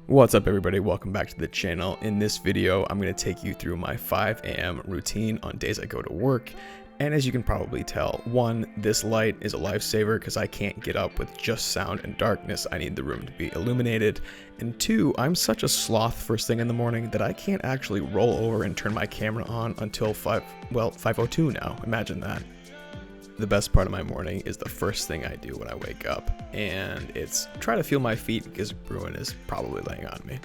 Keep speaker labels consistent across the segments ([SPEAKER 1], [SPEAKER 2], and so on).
[SPEAKER 1] What's up everybody, welcome back to the channel. In this video, I'm going to take you through my 5 a.m. routine on days I go to work. And as you can probably tell, 1, this light is a lifesaver because I can't get up with just sound and darkness. I need the room to be illuminated. And 2, I'm such a sloth first thing in the morning that I can't actually roll over and turn my camera on until 5:02 now. Imagine that. The best part of my morning is the first thing I do when I wake up, and it's try to feel my feet because Bruin is probably laying on me.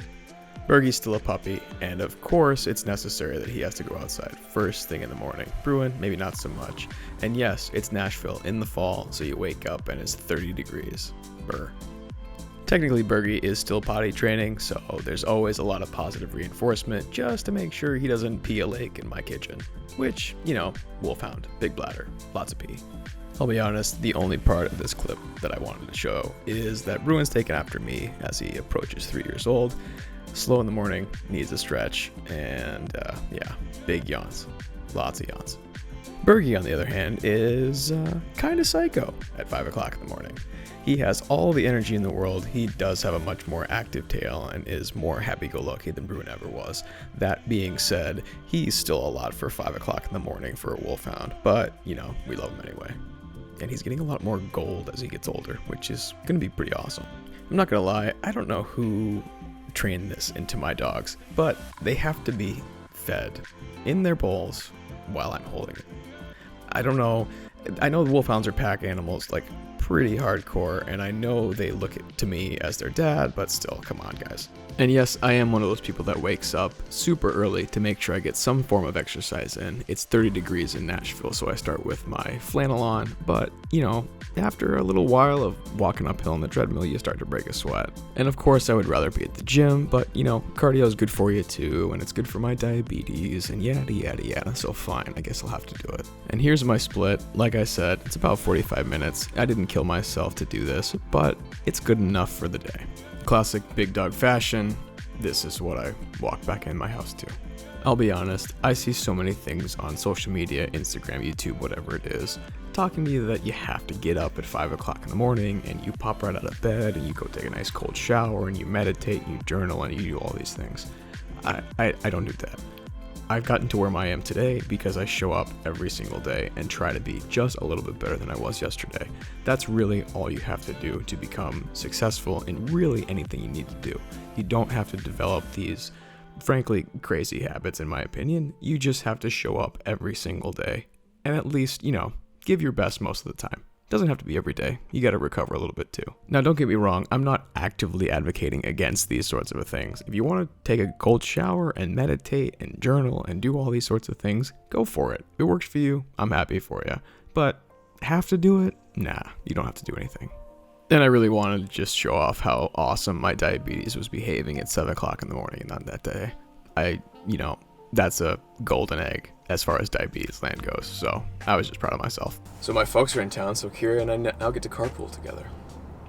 [SPEAKER 1] Bergie's still a puppy, and of course it's necessary that he has to go outside first thing in the morning. Bruin, maybe not so much. And yes, it's Nashville in the fall, so you wake up and it's 30 degrees. Brr. Technically, Bergie is still potty training, so there's always a lot of positive reinforcement just to make sure he doesn't pee a lake in my kitchen. Which, you know, wolfhound, big bladder, lots of pee. I'll be honest, the only part of this clip that I wanted to show is that Bruin's taken after me as he approaches 3 years old. Slow in the morning, needs a stretch, and yeah, big yawns, lots of yawns. Bergie, on the other hand, is kind of psycho at 5 o'clock in the morning. He has all the energy in the world. He does have a much more active tail and is more happy-go-lucky than Bruin ever was. That being said, he's still a lot for 5 o'clock in the morning for a wolfhound, but, you know, we love him anyway. And he's getting a lot more gold as he gets older, which is going to be pretty awesome. I'm not going to lie, I don't know who trained this into my dogs, but they have to be fed in their bowls while I'm holding it. I don't know. I know the wolfhounds are pack animals, like pretty hardcore, and I know they look to me as their dad, but still, come on guys. And yes, I am one of those people that wakes up super early to make sure I get some form of exercise in. It's 30 degrees in Nashville, so I start with my flannel on, but you know, after a little while of walking uphill on the treadmill, you start to break a sweat. And of course, I would rather be at the gym, but you know, cardio is good for you too, and it's good for my diabetes, and yada yada yada, so fine, I guess I'll have to do it. And here's my split. Like I said, it's about 45 minutes. I didn't kill myself to do this, but it's good enough for the day. Classic big dog fashion, this is what I walk back in my house to. I'll be honest, I see so many things on social media, Instagram, YouTube, whatever it is, talking to you that you have to get up at 5 o'clock in the morning and you pop right out of bed and you go take a nice cold shower and you meditate and you journal and you do all these things. I don't do that. I've gotten to where I am today because I show up every single day and try to be just a little bit better than I was yesterday. That's really all you have to do to become successful in really anything you need to do. You don't have to develop these, frankly, crazy habits in my opinion. You just have to show up every single day and at least, you know, give your best most of the time. Doesn't have to be every day. You got to recover a little bit too. Now, don't get me wrong. I'm not actively advocating against these sorts of things. If you want to take a cold shower and meditate and journal and do all these sorts of things, go for it. If it works for you, I'm happy for you. But have to do it? Nah, you don't have to do anything. And I really wanted to just show off how awesome my diabetes was behaving at 7 o'clock in the morning on that day. That's a golden egg as far as diabetes land goes, so I was just proud of myself. So my folks are in town, so Kira and I now get to carpool together.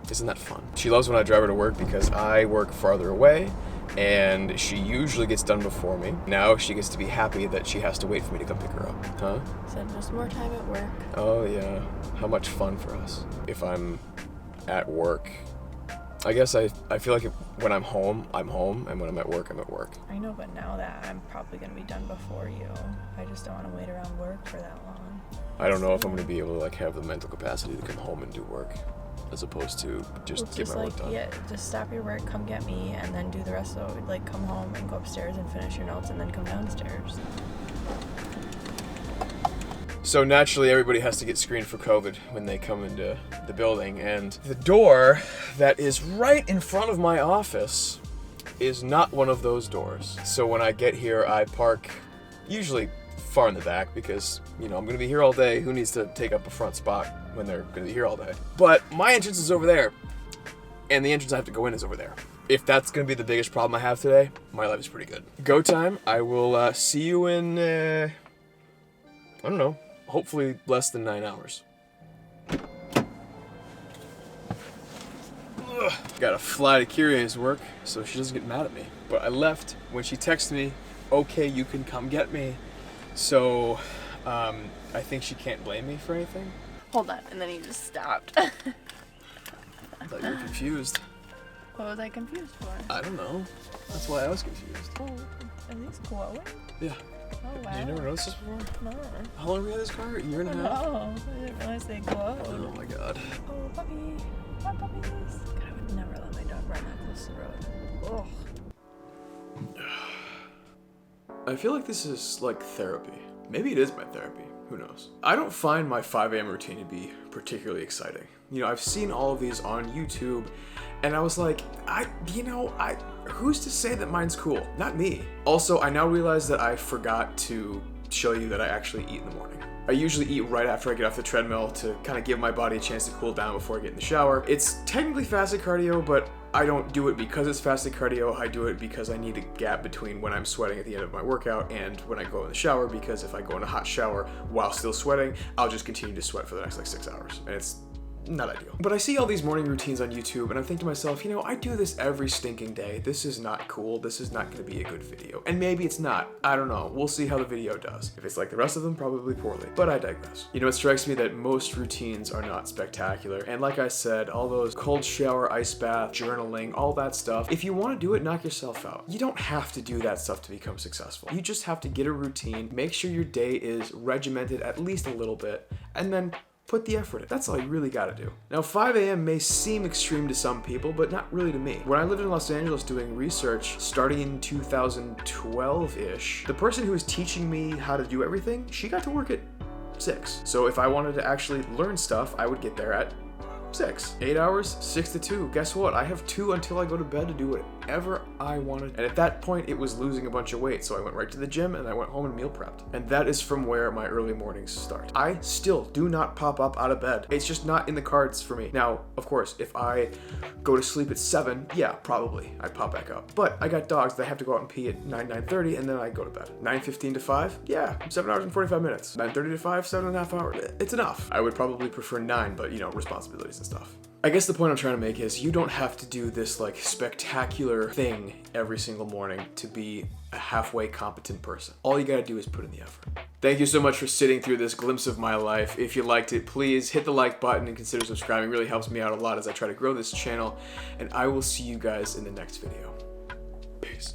[SPEAKER 1] Isn't that fun? She loves when I drive her to work because I work farther away, and she usually gets done before me. Now she gets to be happy that she has to wait for me to come pick her up. Huh?
[SPEAKER 2] Said just more time at work.
[SPEAKER 1] Oh yeah, how much fun for us. If I'm at work, I guess I feel like when I'm home, and when I'm at work, I'm at work.
[SPEAKER 2] I know, but now that I'm probably going to be done before you, I just don't want to wait around work for that long.
[SPEAKER 1] I don't know if I'm going to be able to have the mental capacity to come home and do work, as opposed to just get my work done.
[SPEAKER 2] Yeah, just stop your work, come get me, and then do the rest of it. Come home and go upstairs and finish your notes, and then come downstairs.
[SPEAKER 1] So naturally, everybody has to get screened for COVID when they come into the building, and the door that is right in front of my office is not one of those doors. So when I get here, I park usually far in the back because, you know, I'm gonna be here all day. Who needs to take up a front spot when they're gonna be here all day? But my entrance is over there, and the entrance I have to go in is over there. If that's gonna be the biggest problem I have today, my life is pretty good. Go time. I will see you in, I don't know, hopefully less than 9 hours. Ugh. Gotta fly to Kiria's work so she doesn't get mad at me. But I left when she texted me, okay, you can come get me. So I think she can't blame me for anything.
[SPEAKER 2] Hold on, and then he just stopped.
[SPEAKER 1] I thought you were confused.
[SPEAKER 2] What was I confused for?
[SPEAKER 1] I don't know. That's why I was confused.
[SPEAKER 2] Oh, are these glowing?
[SPEAKER 1] Yeah.
[SPEAKER 2] Oh, wow.
[SPEAKER 1] Did you never notice this before?
[SPEAKER 2] No.
[SPEAKER 1] How long have you had this car? A year and a half?
[SPEAKER 2] No, I didn't realize they glowed.
[SPEAKER 1] Oh my god.
[SPEAKER 2] Oh, puppy. Hi, puppies. God, I would never let my dog run that close to the road. Ugh.
[SPEAKER 1] I feel like this is like therapy. Maybe it is my therapy. Who knows? I don't find my 5 a.m. routine to be particularly exciting. You know, I've seen all of these on YouTube, and I was like, who's to say that mine's cool? Not me. Also, I now realize that I forgot to show you that I actually eat in the morning. I usually eat right after I get off the treadmill to kind of give my body a chance to cool down before I get in the shower. It's technically fasted cardio, but I don't do it because it's fasted cardio. I do it because I need a gap between when I'm sweating at the end of my workout and when I go in the shower, because if I go in a hot shower while still sweating, I'll just continue to sweat for the next 6 hours. And it's not ideal. But I see all these morning routines on YouTube and I think to myself, I do this every stinking day. This is not cool. This is not going to be a good video. And maybe it's not. I don't know. We'll see how the video does. If it's like the rest of them, probably poorly. But I digress. It strikes me that most routines are not spectacular. And like I said, all those cold shower, ice bath, journaling, all that stuff, if you want to do it, knock yourself out. You don't have to do that stuff to become successful. You just have to get a routine, make sure your day is regimented at least a little bit, and then put the effort in. That's all you really gotta do. Now, 5 a.m. may seem extreme to some people, but not really to me. When I lived in Los Angeles doing research, starting in 2012-ish, the person who was teaching me how to do everything, she got to work at 6. So if I wanted to actually learn stuff, I would get there at 6. 8 hours, 6 to 2. Guess what? I have 2 until I go to bed to do whatever I wanted. And at that point, it was losing a bunch of weight. So I went right to the gym and I went home and meal prepped. And that is from where my early mornings start. I still do not pop up out of bed. It's just not in the cards for me. Now, of course, if I go to sleep at 7, yeah, probably I'd pop back up. But I got dogs that have to go out and pee at 9:30 and then I go to bed. 9:15 to 5? Yeah, 7 hours and 45 minutes. 9:30 to 5, 7.5 hours. It's enough. I would probably prefer 9, but responsibilities and stuff. I guess the point I'm trying to make is you don't have to do this like spectacular thing every single morning to be a halfway competent person. All you gotta do is put in the effort. Thank you so much for sitting through this glimpse of my life. If you liked it, please hit the like button and consider subscribing. It really helps me out a lot as I try to grow this channel. And I will see you guys in the next video.